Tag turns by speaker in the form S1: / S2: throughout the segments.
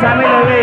S1: शामिल हुए।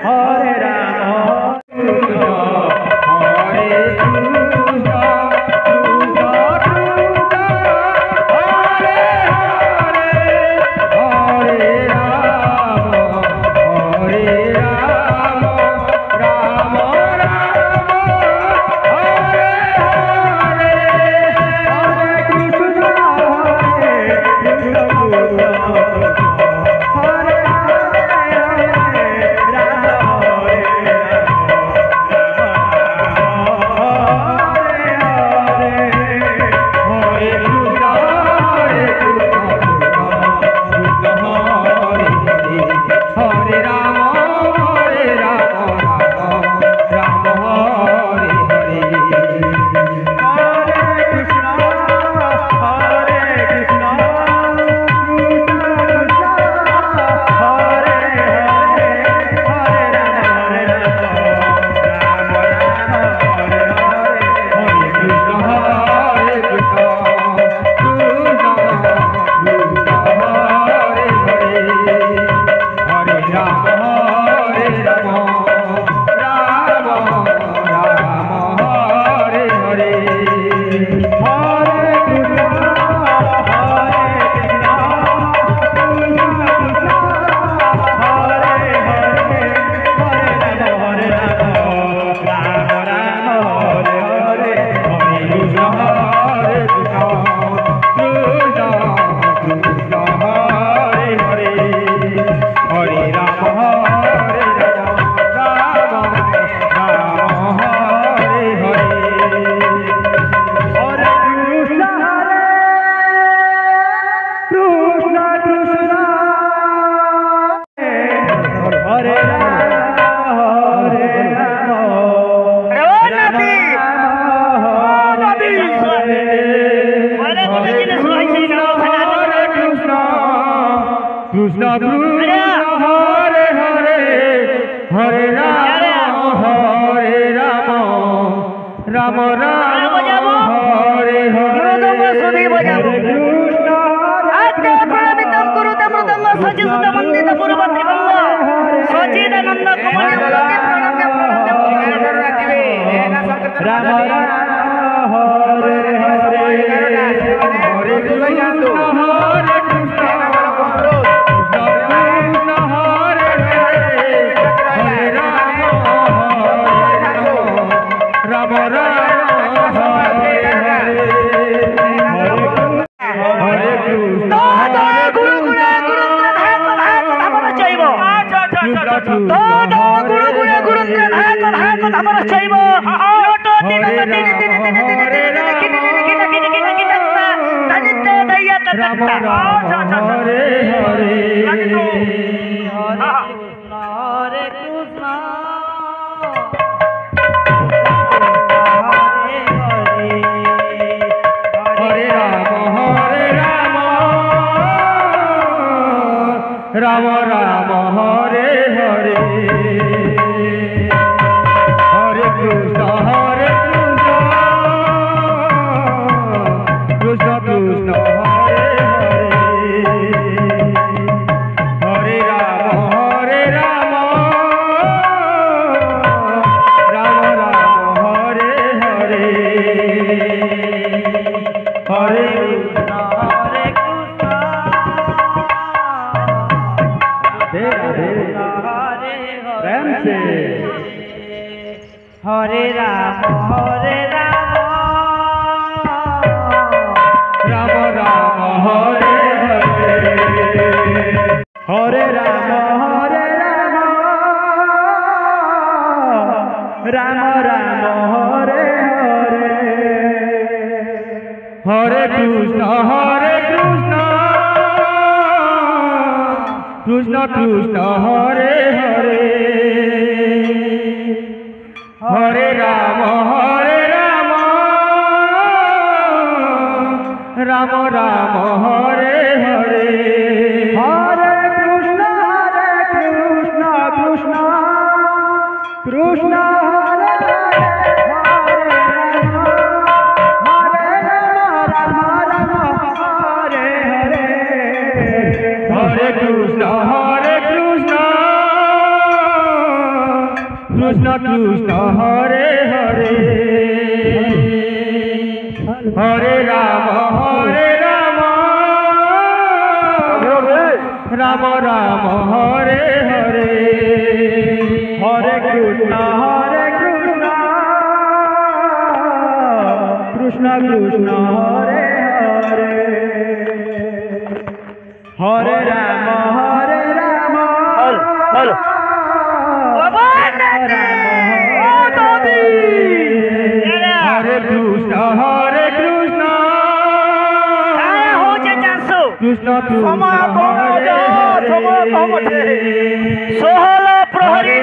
S2: Hare
S1: हरे हरे हरे राम राम राम हरे हरे
S2: सुधी बजाबो आद्य प्रणमितं कुरुते मृदंग सचिसुत वंदित पूर्वत्रिभंग सचिदानंद कमल
S1: राम राम हरे हरे हरे कृष्ण हरे कृष्ण हरे हरे हरे राम राम राम हरे हरे हरे कृष्ण
S2: गुरु गुणे गुरु धाक धामर चैब गुरु गुणे गुरु धाक धामर चैब लोटो दिन दिन दिन दिन दिन
S1: राम राम हरे हरे
S2: हरे कृष्ण
S1: हरे राम राम राम हरे हरे हरे कृष्ण कृष्ण कृष्ण हरे हरे हरे राम राम राम हरे हरे हरे प्रेम से
S2: हरे राम
S1: राम राम हरे हरे हरे राम राम राम हरे हरे हरे कृष्ण कृष्ण कृष्ण हरे हरे हरे राम राम राम हरे हरे हरे कृष्ण कृष्ण कृष्ण हरे हरे कृष्ण कृष्ण कृष्ण हरे हरे हरे राम राम राम हरे हरे हरे कृष्ण कृष्ण कृष्ण हरे हरे हरे राम
S2: हेलो
S1: हरे कृष्ण
S2: कृष्ण तू समय कम प्रहरी